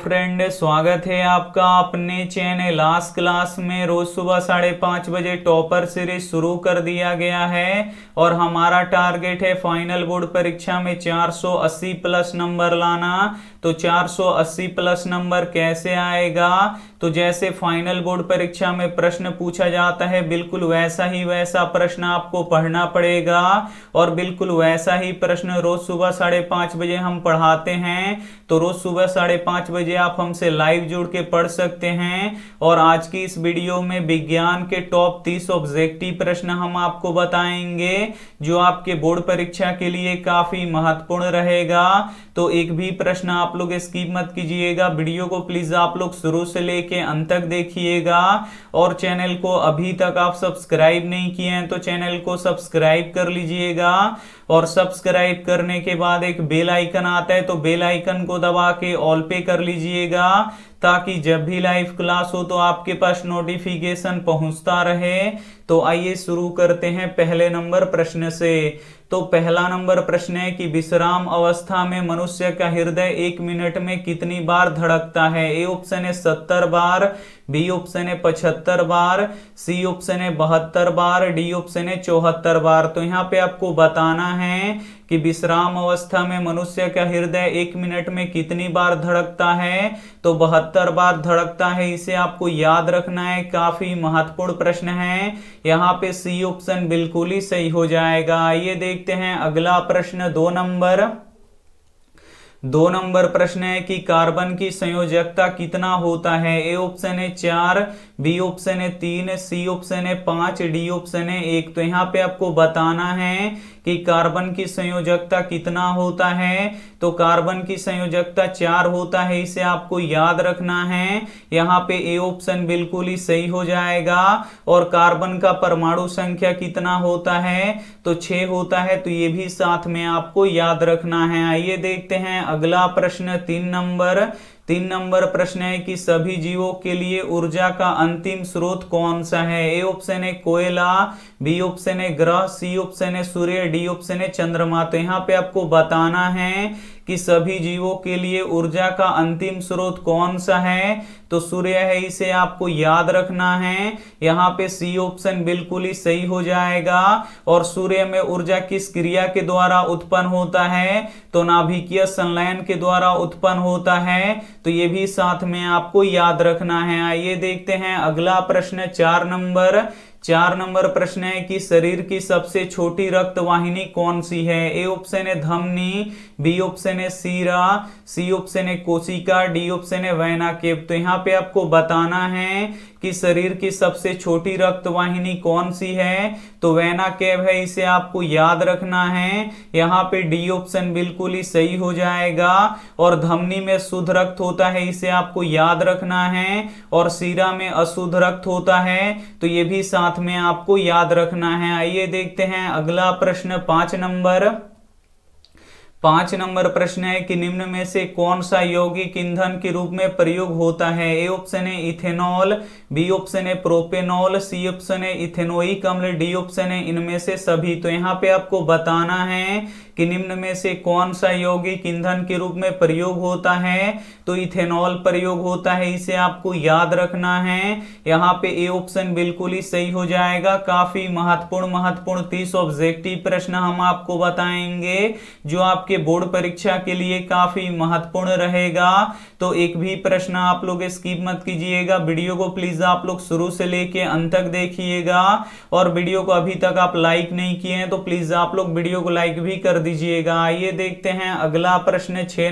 Friend, स्वागत है आपका अपने चैनल आज क्लास में। रोज सुबह 5:30 बजे टॉपर सीरीज शुरू कर दिया गया है और हमारा टारगेट है फाइनल बोर्ड परीक्षा में 480 प्लस नंबर लाना। तो 480 प्लस नंबर कैसे आएगा? तो जैसे फाइनल बोर्ड परीक्षा में प्रश्न पूछा जाता है बिल्कुल वैसा ही वैसा प्रश्न आपको पढ़ना पड़ेगा और बिल्कुल वैसा ही प्रश्न रोज सुबह 5:30 बजे हम पढ़ाते हैं। तो रोज सुबह 5:30 बजे आप हमसे लाइव जुड़ के पढ़ सकते हैं। और आज की इस वीडियो में विज्ञान के टॉप 30 ऑब्जेक्टिव प्रश्न हम आपको बताएंगे जो आपके बोर्ड परीक्षा के लिए काफी महत्वपूर्ण रहेगा। तो एक भी प्रश्न आप लोग स्किप मत कीजिएगा, वीडियो को प्लीज आप लोग शुरू से लेके अंत तक देखिएगा। और चैनल को अभी तक आप सब्सक्राइब नहीं किए हैं तो चैनल को सब्सक्राइब कर लीजिएगा। और सब्सक्राइब करने के बाद एक बेल आइकन आता है तो बेल आइकन को दबा के ऑल पे कर लीजिएगा ताकि जब भी लाइव क्लास हो तो आपके पास नोटिफिकेशन पहुंचता रहे। तो आइए शुरू करते हैं पहले नंबर प्रश्न से। तो पहला नंबर प्रश्न है कि विश्राम अवस्था में मनुष्य का हृदय 1 मिनट में कितनी बार धड़कता है? ए ऑप्शन है 70 बार, बी ऑप्शन है 75 बार, सी ऑप्शन है 72 बार, डी ऑप्शन है 74 बार। तो यहाँ पे आपको बताना है कि विश्राम अवस्था में मनुष्य का हृदय 1 मिनट में कितनी बार धड़कता है? तो 72 बार धड़कता है, इसे आपको याद रखना है, काफी महत्वपूर्ण प्रश्न है। यहाँ पे सी ऑप्शन बिल्कुल ही सही हो जाएगा। ये देखते हैं अगला प्रश्न 2 नंबर प्रश्न है कि कार्बन की संयोजकता कितना होता है? ए ऑप्शन है 4, बी ऑप्शन है 3, सी ऑप्शन है 5, डी ऑप्शन है 1। तो यहाँ पे आपको बताना है कि कार्बन की संयोजकता कितना होता है। तो कार्बन की संयोजकता 4 होता है, इसे आपको याद रखना है। यहाँ पे ए ऑप्शन बिल्कुल ही सही हो जाएगा। और कार्बन का परमाणु संख्या कितना होता है? तो 6 होता है, तो ये भी साथ में आपको याद रखना है। आइए देखते हैं अगला प्रश्न 3 नंबर प्रश्न है कि सभी जीवों के लिए ऊर्जा का अंतिम स्रोत कौन सा है? ए ऑप्शन है कोयला, बी ऑप्शन है ग्रह, सी ऑप्शन है सूर्य, डी ऑप्शन है चंद्रमा। तो यहाँ पे आपको बताना है कि सभी जीवों के लिए ऊर्जा का अंतिम स्रोत कौन सा है? तो सूर्य है, इसे आपको याद रखना है। यहाँ पे सी ऑप्शन बिल्कुल ही सही हो जाएगा। और सूर्य में ऊर्जा किस क्रिया के द्वारा उत्पन्न होता है? तो नाभिकीय संलयन के द्वारा उत्पन्न होता है। तो ये भी साथ में आपको याद रखना है। आइए देखते हैं अगला प्रश्न 4 नंबर प्रश्न है कि शरीर की सबसे छोटी रक्त वाहिनी कौन सी है? ए ऑप्शन है धमनी, बी ऑप्शन है सीरा, सी ऑप्शन है कोशिका, डी ऑप्शन है वेना केव। तो यहाँ पे आपको बताना है कि शरीर की सबसे छोटी रक्त वाहिनी कौन सी है? तो वेना केव है, इसे आपको याद रखना है। यहाँ पे डी ऑप्शन बिल्कुल ही सही हो जाएगा। और धमनी में शुद्ध रक्त होता है, इसे आपको याद रखना है। और सीरा में अशुद्ध रक्त होता है, तो ये भी साथ में आपको याद रखना है। आइए देखते हैं अगला प्रश्न 5 नंबर प्रश्न है कि निम्न में से कौन सा यौगिक ईंधन के रूप में प्रयोग होता है? ए ऑप्शन है इथेनॉल, बी ऑप्शन है प्रोपेनॉल, सी ऑप्शन है इथेनोइक अम्ल, डी ऑप्शन है इनमें से सभी। तो यहाँ पे आपको बताना है कि निम्न में से कौन सा यौगिक ईंधन के रूप में प्रयोग होता है? तो इथेनॉल प्रयोग होता है, इसे आपको याद रखना है। यहाँ पे ए ऑप्शन बिल्कुल ही सही हो जाएगा। काफी महत्वपूर्ण 30 ऑब्जेक्टिव प्रश्न हम आपको बताएंगे जो आपके बोर्ड परीक्षा के लिए काफी महत्वपूर्ण रहेगा। तो एक भी प्रश्न आप लोग स्किप मत कीजिएगा, वीडियो को प्लीज आप लोग शुरू से लेके अंत तक देखिएगा। और वीडियो को अभी तक आप लाइक नहीं किए हैं तो प्लीज आप लोग वीडियो को लाइक भी कर दीजिएगा। आइए देखते हैं अगला प्रश्न 6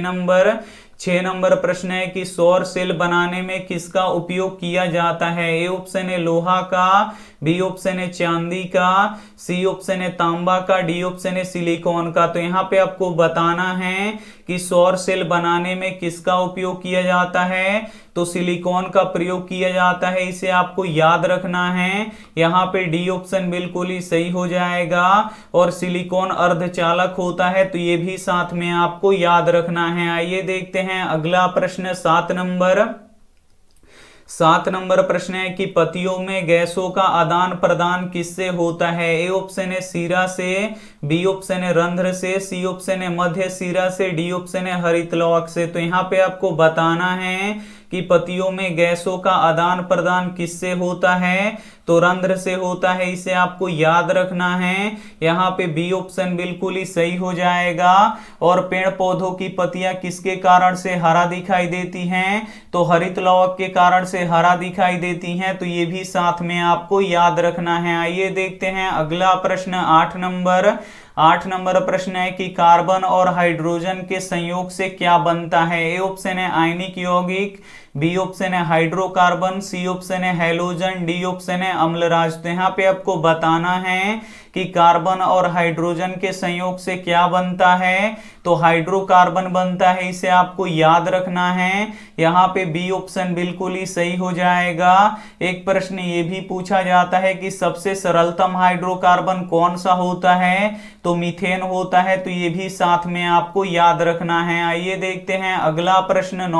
नंबर प्रश्न है कि सौर सेल बनाने में किसका उपयोग किया जाता है? ए ऑप्शन है लोहा का, बी ऑप्शन है चांदी का, सी ऑप्शन है तांबा का, डी ऑप्शन है सिलिकॉन का। तो यहाँ पे आपको बताना है कि सौर सेल बनाने में किसका उपयोग किया जाता है? तो सिलिकॉन का प्रयोग किया जाता है, इसे आपको याद रखना है। यहाँ पे डी ऑप्शन बिल्कुल ही सही हो जाएगा। और सिलिकॉन अर्धचालक होता है, तो ये भी साथ में आपको याद रखना है। आइए देखते हैं अगला प्रश्न 7 7 नंबर प्रश्न है कि पतियों में गैसों का आदान प्रदान किससे होता है? ए ऑप्शन है सीरा से, बी ऑप्शन है रंध्र से, सी ऑप्शन है मध्य सीरा से, डी ऑप्शन है हरितलौहक से। तो यहाँ पे आपको बताना है कि पतियों में गैसों का आदान प्रदान किससे होता है? तो रंध्र से होता है, इसे आपको याद रखना है। यहाँ पे बी ऑप्शन बिल्कुल ही सही हो जाएगा। और पेड़ पौधों की पत्तियां किसके कारण से हरा दिखाई देती हैं? तो हरित लौहक के कारण से हरा दिखाई देती हैं। तो ये भी साथ में आपको याद रखना है। आइए देखते हैं अगला प्रश्न 8 नंबर प्रश्न है कि कार्बन और हाइड्रोजन के संयोग से क्या बनता है? ए ऑप्शन है आयनिक यौगिक, बी ऑप्शन है हाइड्रोकार्बन, सी ऑप्शन है हैलोजन, डी ऑप्शन है अम्लराज। तो यहाँ पे आपको बताना है कि कार्बन और हाइड्रोजन के संयोग से क्या बनता है? तो हाइड्रोकार्बन बनता है, इसे आपको याद रखना है। यहाँ पे बी ऑप्शन बिल्कुल ही सही हो जाएगा। एक प्रश्न ये भी पूछा जाता है कि सबसे सरलतम हाइड्रोकार्बन कौन सा होता है? तो मीथेन होता है। तो ये भी साथ में आपको याद रखना है। आइए देखते हैं अगला प्रश्न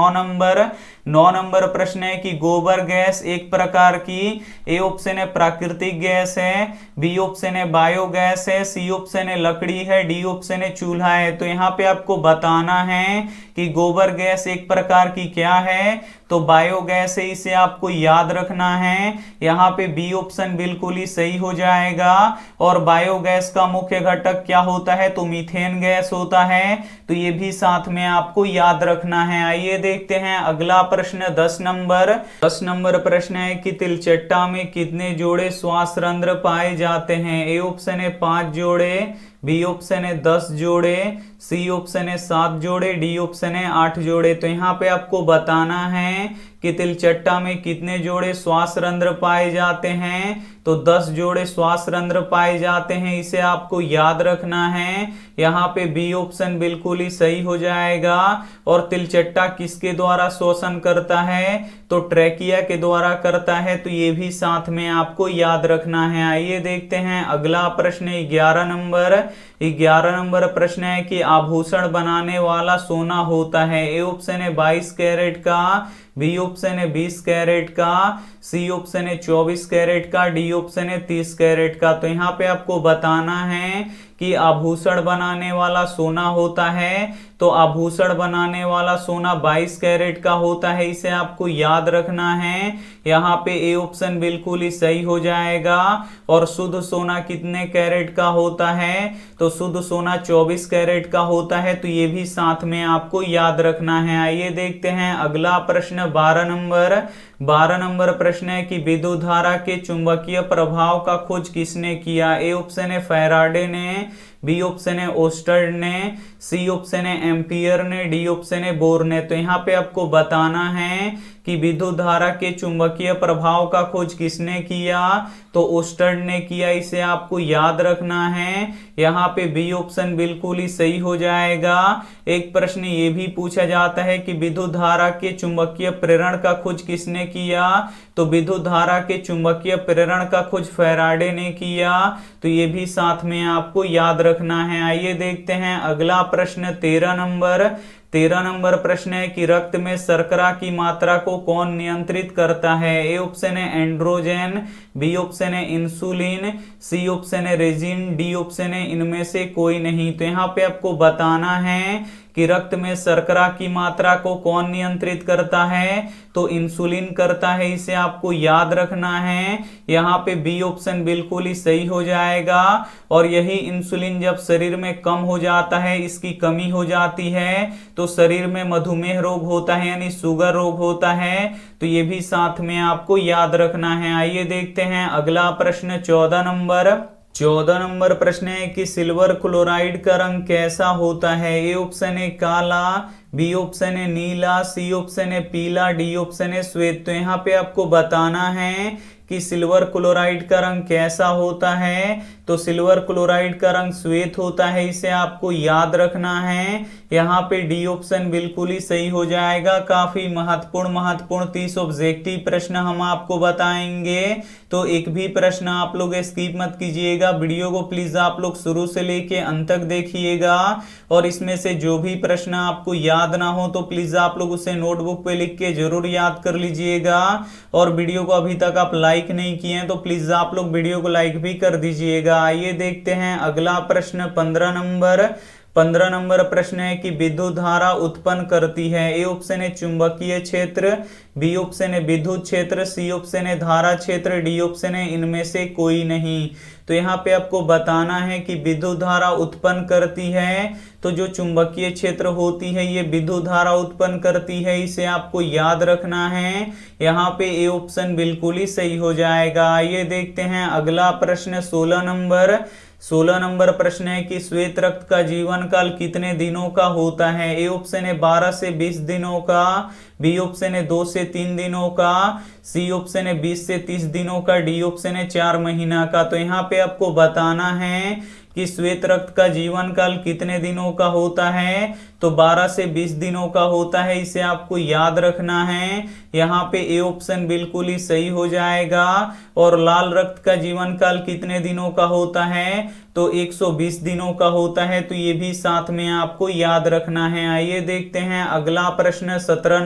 9 नंबर प्रश्न है कि गोबर गैस एक प्रकार की ए ऑप्शन है प्राकृतिक गैस है, बी ऑप्शन है बायोगैस है, सी ऑप्शन है लकड़ी है, डी ऑप्शन है चूल्हा है। तो यहाँ पे आपको बताना है कि गोबर गैस एक प्रकार की क्या है? तो बायोगैस है, इसे आपको याद रखना है। यहाँ पे बी ऑप्शन बिल्कुल ही सही हो जाएगा। और बायोगैस का मुख्य घटक क्या होता है? तो मीथेन गैस होता है। तो ये भी साथ में आपको याद रखना है। आइए देखते हैं अगला प्रश्न 10 नंबर प्रश्न है कि तिलचट्टा में कितने जोड़े श्वास रंध्र पाए जाते हैं? ए ऑप्शन है 5 जोड़े, बी ऑप्शन है 10 जोड़े, सी ऑप्शन है 7 जोड़े, डी ऑप्शन है 8 जोड़े। तो यहाँ पे आपको बताना है कि तिलचट्टा में कितने जोड़े श्वास रंध्र पाए जाते हैं? तो 10 जोड़े श्वास रंध्र पाए जाते हैं, इसे आपको याद रखना है। यहाँ पे बी ऑप्शन बिल्कुल ही सही हो जाएगा। और तिलचट्टा किसके द्वारा श्वसन करता है? तो ट्रैकिया के द्वारा करता है। तो ये भी साथ में आपको याद रखना है। आइए देखते हैं अगला प्रश्न 11 नंबर प्रश्न है कि आभूषण बनाने वाला सोना होता है। ए ऑप्शन है 22 कैरेट का, बी ऑप्शन है 20 कैरेट का, सी ऑप्शन है 24 कैरेट का, डी ऑप्शन है 30 कैरेट का। तो यहाँ पे आपको बताना है कि आभूषण बनाने वाला सोना होता है। तो आभूषण बनाने वाला सोना 22 कैरेट का होता है, इसे आपको याद रखना है। यहाँ पे ए ऑप्शन बिल्कुल ही सही हो जाएगा। और शुद्ध सोना कितने कैरेट का होता है? तो शुद्ध सोना 24 कैरेट का होता है। तो ये भी साथ में आपको याद रखना है। आइए देखते हैं अगला प्रश्न 12 नंबर प्रश्न है कि विद्युत धारा के चुंबकीय प्रभाव का खोज किसने किया? ए ऑप्शन है फैराडे ने, बी ऑप्शन है ओस्टर्ड ने, सी ऑप्शन है एम्पियर ने, डी ऑप्शन है बोर ने। तो यहाँ पे आपको बताना है कि विद्युत धारा के चुंबकीय प्रभाव का खोज किसने किया? तो ओस्टर्ड ने किया, इसे आपको याद रखना है। यहाँ पे बी ऑप्शन बिल्कुल ही सही हो जाएगा। एक प्रश्न ये भी पूछा जाता है कि विद्युत धारा के चुंबकीय प्रेरण का खोज किसने किया? तो विद्युत धारा के चुंबकीय प्रेरण का खोज फैराडे ने किया। तो ये भी साथ में आपको याद रखना है। आइए देखते हैं अगला प्रश्न 13 नंबर प्रश्न है कि रक्त में शर्करा की मात्रा को कौन नियंत्रित करता है? ए ऑप्शन है एंड्रोजन, बी ऑप्शन है इंसुलिन, सी ऑप्शन है रेजिन, डी ऑप्शन है इनमें से कोई नहीं। तो यहाँ पे आपको बताना है कि रक्त में शर्करा की मात्रा को कौन नियंत्रित करता है? तो इंसुलिन करता है, इसे आपको याद रखना है। यहाँ पे बी ऑप्शन बिल्कुल ही सही हो जाएगा। और यही इंसुलिन जब शरीर में कम हो जाता है, इसकी कमी हो जाती है, तो शरीर में मधुमेह रोग होता है, यानी शुगर रोग होता है। तो ये भी साथ में आपको याद रखना है। आइए देखते हैं अगला प्रश्न 14 नंबर प्रश्न है कि सिल्वर क्लोराइड का रंग कैसा होता है? ए ऑप्शन है काला, बी ऑप्शन है नीला, सी ऑप्शन है पीला, डी ऑप्शन है श्वेत। तो यहाँ पे आपको बताना है कि सिल्वर क्लोराइड का रंग कैसा होता है? तो सिल्वर क्लोराइड का रंग श्वेत होता है, इसे आपको याद रखना है। यहाँ पे डी ऑप्शन बिल्कुल ही सही हो जाएगा। काफी महत्वपूर्ण 30 ऑब्जेक्टिव प्रश्न हम आपको बताएंगे, तो एक भी प्रश्न आप लोग स्किप मत कीजिएगा। वीडियो को प्लीज आप लोग शुरू से लेके अंत तक देखिएगा, और इसमें से जो भी प्रश्न आपको याद ना हो तो प्लीज आप लोग उसे नोटबुक पे लिख के जरूर याद कर लीजिएगा। और वीडियो को अभी तक आप लाइक नहीं किए हैं तो प्लीज आप लोग वीडियो को लाइक भी कर दीजिएगा। आइए देखते हैं अगला प्रश्न 15 नंबर प्रश्न है कि विद्युत धारा उत्पन्न करती है। ए ऑप्शन है चुंबकीय क्षेत्र, बी ऑप्शन है विद्युत क्षेत्र, सी ऑप्शन है धारा क्षेत्र, डी ऑप्शन है इनमें से कोई नहीं। तो यहाँ पे आपको बताना है कि विद्युत धारा उत्पन्न करती है, तो जो चुंबकीय क्षेत्र होती है ये विद्युत धारा उत्पन्न करती है, इसे आपको याद रखना है। यहाँ पे ए ऑप्शन बिल्कुल ही सही हो जाएगा। ये देखते हैं अगला प्रश्न 16 नंबर प्रश्न है कि श्वेत रक्त का जीवन काल कितने दिनों का होता है। ए ऑप्शन है 12 से 20 दिनों का, बी ऑप्शन है 2 से 3 दिनों का, सी ऑप्शन है 20 से 30 दिनों का, डी ऑप्शन है 4 महीना का। तो यहाँ पे आपको बताना है कि श्वेत रक्त का जीवन काल कितने दिनों का होता है, तो 12 से 20 दिनों का होता है, इसे आपको याद रखना है। यहाँ पे ए ऑप्शन बिल्कुल ही सही हो जाएगा। और लाल रक्त का जीवन काल कितने दिनों का होता है, तो 120 दिनों का होता है, तो ये भी साथ में आपको याद रखना है। आइए देखते हैं अगला प्रश्न 17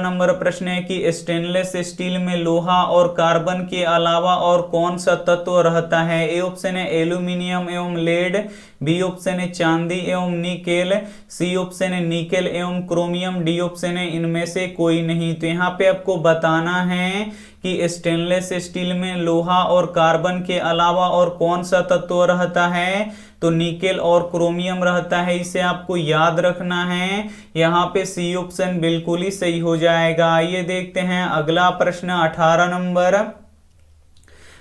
नंबर प्रश्न है कि स्टेनलेस स्टील में लोहा और कार्बन के अलावा और कौन सा तत्व रहता है। ए ऑप्शन है एल्यूमिनियम एवं लेड, बी ऑप्शन है चांदी एवं निकेल, सी ऑप्शन है निकेल एवं क्रोमियम, डी ऑप्शन है इनमें से कोई नहीं। तो यहाँ पे आपको बताना है कि स्टेनलेस स्टील में लोहा और कार्बन के अलावा और कौन सा तत्व रहता है, तो निकेल और क्रोमियम रहता है, इसे आपको याद रखना है। यहाँ पे सी ऑप्शन बिल्कुल ही सही हो जाएगा। आइए देखते हैं अगला प्रश्न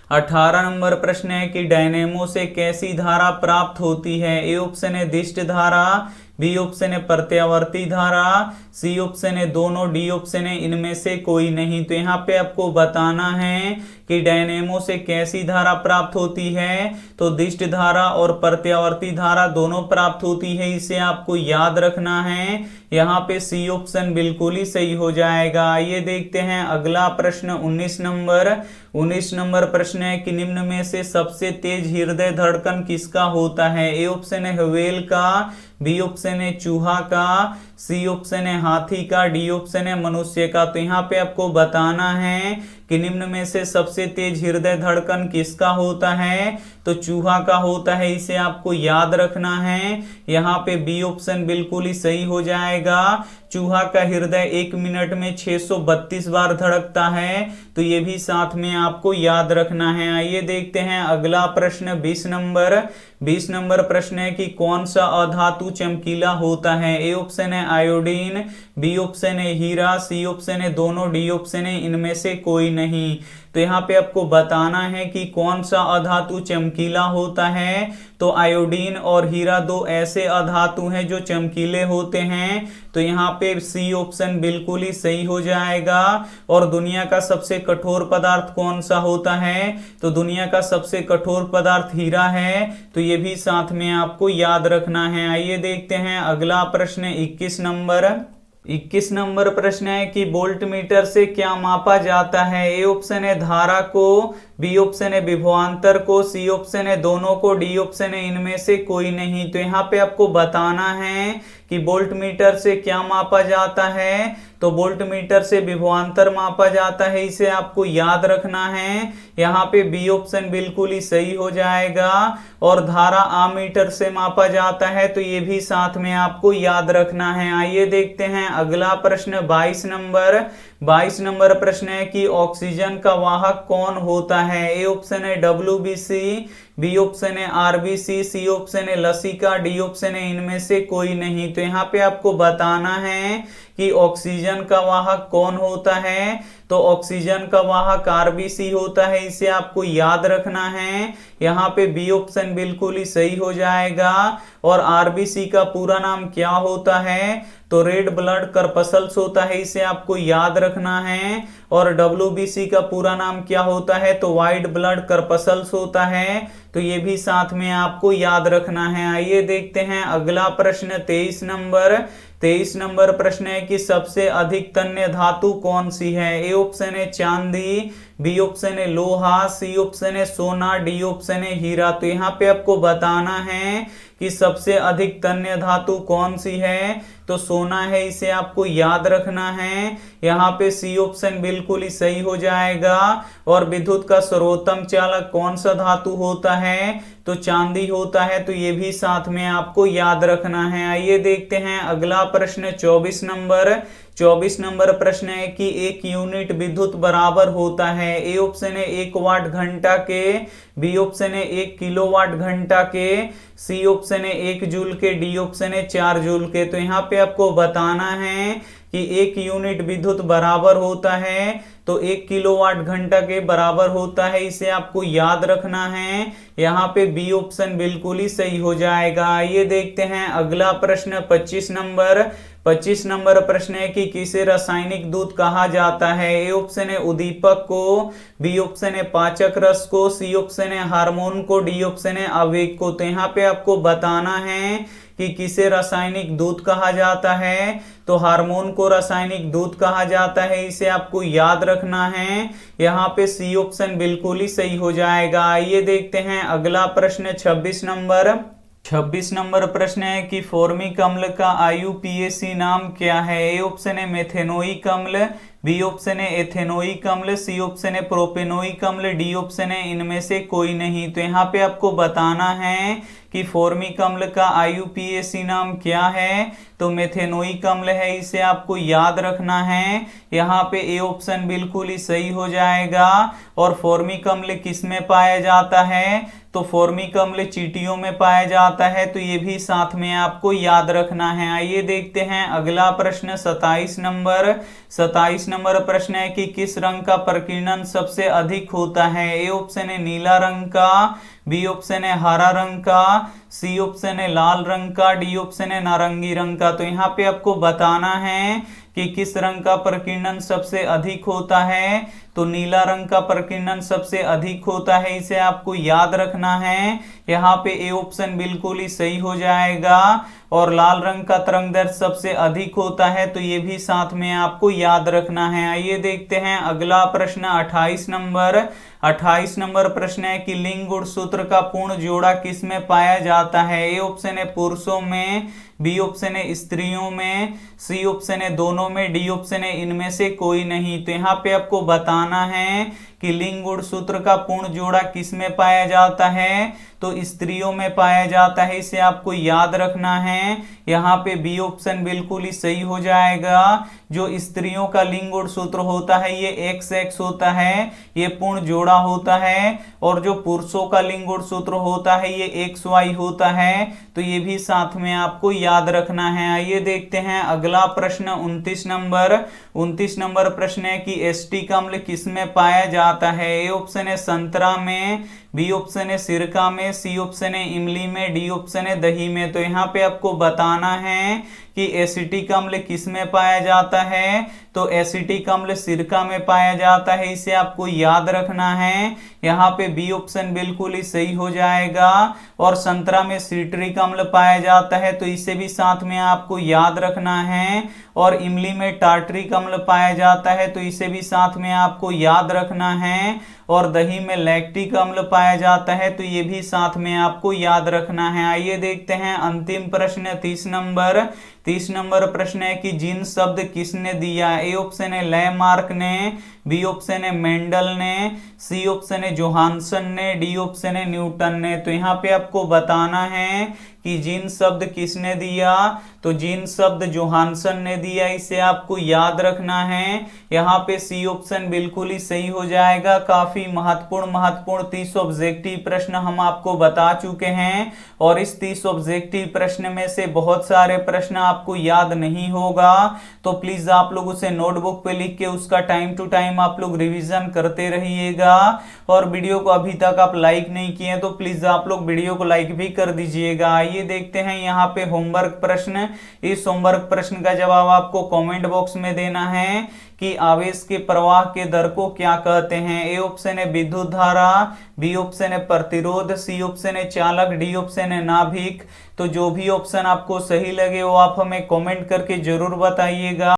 18 नंबर प्रश्न है कि डायनेमो से कैसी धारा प्राप्त होती है। ए ऑप्शन है दिष्ट धारा, बी ऑप्शन है प्रत्यावर्ती धारा, सी ऑप्शन है दोनों, डी ऑप्शन है इनमें से कोई नहीं। तो यहाँ पे आपको बताना है कि डायनेमो से कैसी धारा प्राप्त होती है, तो दिष्ट धारा और प्रत्यावर्ती धारा दोनों प्राप्त होती है, इसे आपको याद रखना है। यहाँ पे सी ऑप्शन बिल्कुल ही सही हो जाएगा। ये देखते हैं अगला प्रश्न 19 नंबर प्रश्न है कि निम्न में से सबसे तेज हृदय धड़कन किसका होता है। ए ऑप्शन है व्हेल का, बी ऑप्शन है चूहा का, सी ऑप्शन है हाथी का, डी ऑप्शन है मनुष्य का। तो यहाँ पे आपको बताना है कि निम्न में से सबसे तेज हृदय धड़कन किसका होता है, तो चूहा का होता है, इसे आपको याद रखना है। यहाँ पे बी ऑप्शन बिल्कुल ही सही हो जाएगा। चूहा का हृदय 1 मिनट में 632 बार धड़कता है, तो ये भी साथ में आपको याद रखना है। आइए देखते हैं अगला प्रश्न 20 नंबर प्रश्न है कि कौन सा अधातु चमकीला होता है। ए ऑप्शन है आयोडीन, बी ऑप्शन है हीरा, सी ऑप्शन है दोनों, डी ऑप्शन है इनमें से कोई नहीं। तो यहाँ पे आपको बताना है कि कौन सा अधातु चमकीला होता है, तो आयोडीन और हीरा दो ऐसे अधातु हैं जो चमकीले होते हैं, तो यहाँ पे सी ऑप्शन बिल्कुल ही सही हो जाएगा। और दुनिया का सबसे कठोर पदार्थ कौन सा होता है, तो दुनिया का सबसे कठोर पदार्थ हीरा है, तो ये भी साथ में आपको याद रखना है। आइए देखते हैं अगला प्रश्न 21 नंबर प्रश्न है कि वोल्ट मीटर से क्या मापा जाता है। ए ऑप्शन है धारा को, बी ऑप्शन है विभवांतर को, सी ऑप्शन है दोनों को, डी ऑप्शन है इनमें से कोई नहीं। तो यहाँ पे आपको बताना है कि वोल्ट मीटर से क्या मापा जाता है, तो वोल्ट मीटर से विभवांतर मापा जाता है, इसे आपको याद रखना है। यहाँ पे बी ऑप्शन बिल्कुल ही सही हो जाएगा। और धारा आमीटर से मापा जाता है, तो ये भी साथ में आपको याद रखना है। आइए देखते हैं अगला प्रश्न 22 नंबर प्रश्न है कि ऑक्सीजन का वाहक कौन होता है। ए ऑप्शन है WBC, बी ऑप्शन है RBC, सी ऑप्शन है लसिका, डी ऑप्शन है इनमें से कोई नहीं। तो यहाँ पे आपको बताना है कि ऑक्सीजन का वाहक कौन होता है, तो ऑक्सीजन का वाहक आरबीसी होता है, इसे आपको याद रखना है। यहाँ पे बी ऑप्शन बिल्कुल ही सही हो जाएगा। और आरबीसी का पूरा नाम क्या होता है, तो रेड ब्लड करपसल्स होता है, इसे आपको याद रखना है। और डब्ल्यूबीसी का पूरा नाम क्या होता है, तो व्हाइट ब्लड करपसल्स होता है, तो ये भी साथ में आपको याद रखना है। आइए देखते हैं अगला प्रश्न 23 नंबर। 23 नंबर प्रश्न है कि सबसे अधिक तन्य धातु कौन सी है। ए ऑप्शन है चांदी, बी ऑप्शन है लोहा, सी ऑप्शन है सोना, डी ऑप्शन है हीरा। तो यहाँ पे आपको बताना है कि सबसे अधिक तन्य धातु कौन सी है, तो सोना है, इसे आपको याद रखना है। यहाँ पे सी ऑप्शन बिल्कुल ही सही हो जाएगा। और विद्युत का सर्वोत्तम चालक कौन सा धातु होता है, तो चांदी होता है, तो ये भी साथ में आपको याद रखना है। आइए देखते हैं अगला प्रश्न 24 नंबर। 24 नंबर प्रश्न है कि एक यूनिट विद्युत बराबर होता है। ए ऑप्शन है 1 वाट घंटा के, बी ऑप्शन है 1 किलोवाट घंटा के, सी ऑप्शन है 1 जूल के, डी ऑप्शन है 4 जूल के। तो यहाँ पे आपको बताना है कि एक यूनिट विद्युत बराबर होता है, तो 1 किलोवाट घंटा के बराबर होता है, इसे आपको याद रखना है। यहाँ पे बी ऑप्शन बिल्कुल ही सही हो जाएगा। ये देखते हैं अगला प्रश्न 25 नंबर। 25 नंबर प्रश्न है कि किसे रासायनिक दूध कहा जाता है। ए ऑप्शन है उद्दीपक को, बी ऑप्शन है पाचक रस को, सी ऑप्शन है हार्मोन को, डी ऑप्शन है आवेग को। तो यहाँ पे आपको बताना है कि किसे रासायनिक दूध कहा जाता है, तो हार्मोन को रासायनिक दूध कहा जाता है, इसे आपको याद रखना है। यहाँ पे सी ऑप्शन बिल्कुल ही सही हो जाएगा। आइए देखते हैं अगला प्रश्न 26 नंबर। 26 नंबर प्रश्न है कि फॉर्मिक अम्ल का IUPAC नाम क्या है। ए ऑप्शन है मेथेनोइक अम्ल, बी ऑप्शन है एथेनोइक अम्ल, सी ऑप्शन है प्रोपेनोइक अम्ल, डी ऑप्शन है इनमें से कोई नहीं। तो यहाँ पे आपको बताना है कि फॉर्मिक अम्ल का IUPAC नाम क्या है, तो मेथेनोइक अम्ल है, इसे आपको याद रखना है। यहाँ पे ए ऑप्शन बिल्कुल ही सही हो जाएगा। और फॉर्मिक अम्ल किस में पाया जाता है, तो फॉर्मिक अम्ल चींटियों में पाया जाता है, तो ये भी साथ में आपको याद रखना है। आइए देखते हैं अगला प्रश्न 27 नंबर। 27 नंबर प्रश्न है कि किस रंग का प्रकीर्णन सबसे अधिक होता है। ए ऑप्शन है नीला रंग का, बी ऑप्शन है हरा रंग का, सी ऑप्शन है लाल रंग का, डी ऑप्शन है नारंगी रंग का। तो यहाँ पे आपको बताना है कि किस रंग का प्रकीर्णन सबसे अधिक होता है, तो नीला रंग का प्रकीर्णन सबसे अधिक होता है, इसे आपको याद रखना है। यहाँ पे ए ऑप्शन बिल्कुल ही सही हो जाएगा। और लाल रंग का तरंगदैर्घ्य सबसे अधिक होता है, तो ये भी साथ में आपको याद रखना है। आइए देखते हैं अगला प्रश्न 28 नंबर। 28 नंबर प्रश्न है कि लिंग गुणसूत्र का पूर्ण जोड़ा किस में पाया जाता है। ए ऑप्शन है पुरुषों में, बी ऑप्शन है स्त्रियों में, सी ऑप्शन है दोनों में, डी ऑप्शन है इनमें से कोई नहीं। तो यहाँ पे आपको बताना है कि लिंग गुणसूत्र का पूर्ण जोड़ा किस में पाया जाता है, तो स्त्रियों में पाया जाता है, इसे आपको याद रखना है। यहाँ पे बी ऑप्शन बिल्कुल ही सही हो जाएगा। जो स्त्रियों का लिंग गुणसूत्र होता है ये XX होता है, ये पूर्ण जोड़ा होता है। और जो पुरुषों का लिंग गुणसूत्र होता है ये XY होता है, तो ये भी साथ में आपको याद रखना है। आइए देखते हैं अगला प्रश्न 29 नंबर। 29 नंबर प्रश्न है कि एसिटिक अम्ल किस में पाया जाता है। ए ऑप्शन है संतरा में, बी ऑप्शन है सिरका में, सी ऑप्शन है इमली में, डी ऑप्शन है दही में। तो यहाँ पे आपको बताना है कि एसिटिक अम्ल किस में पाया जाता है, तो एसिटिक अम्ल सिरका में पाया जाता है, इसे आपको याद रखना है। यहाँ पे बी ऑप्शन बिल्कुल ही सही हो जाएगा। और संतरा में सिट्रिक अम्ल पाया जाता है, तो इसे भी साथ में आपको याद रखना है। और इमली में टार्टरिक अम्ल पाया जाता है, तो इसे भी साथ में आपको याद रखना है। और दही में लैक्टिक अम्ल पाया जाता है, तो ये भी साथ में आपको याद रखना है। आइए देखते हैं अंतिम प्रश्न 30 नंबर। 30 नंबर प्रश्न है कि जीन शब्द किसने दिया। ए ऑप्शन है लैमार्क ने, बी ऑप्शन है मेंडल ने, सी ऑप्शन है जोहानसन ने, डी ऑप्शन है न्यूटन ने। तो यहाँ पे आपको बताना है कि जीन शब्द किसने दिया, तो जिन शब्द जोहानसन ने दिया इसे आपको याद रखना है। यहाँ पे सी ऑप्शन बिल्कुल ही सही हो जाएगा। काफी महत्वपूर्ण 30 ऑब्जेक्टिव प्रश्न हम आपको बता चुके हैं और इस 30 ऑब्जेक्टिव प्रश्न में से बहुत सारे प्रश्न आपको याद नहीं होगा, तो प्लीज आप लोग उसे नोटबुक पे लिख के उसका टाइम टू टाइम आप लोग रिवीजन करते रहिएगा। और वीडियो को अभी तक आप लाइक नहीं किए तो प्लीज आप लोग वीडियो को लाइक भी कर दीजिएगा। आइए देखते हैं यहाँ पे होमवर्क प्रश्न। इस होमवर्क प्रश्न का जवाब आपको कमेंट बॉक्स में देना है कि आवेश के प्रवाह के दर को क्या कहते हैं। ए ऑप्शन है विद्युत धारा, बी ऑप्शन है प्रतिरोध, सी ऑप्शन है चालक, डी ऑप्शन है नाभिक। तो जो भी ऑप्शन आपको सही लगे वो आप हमें कमेंट करके जरूर बताइएगा।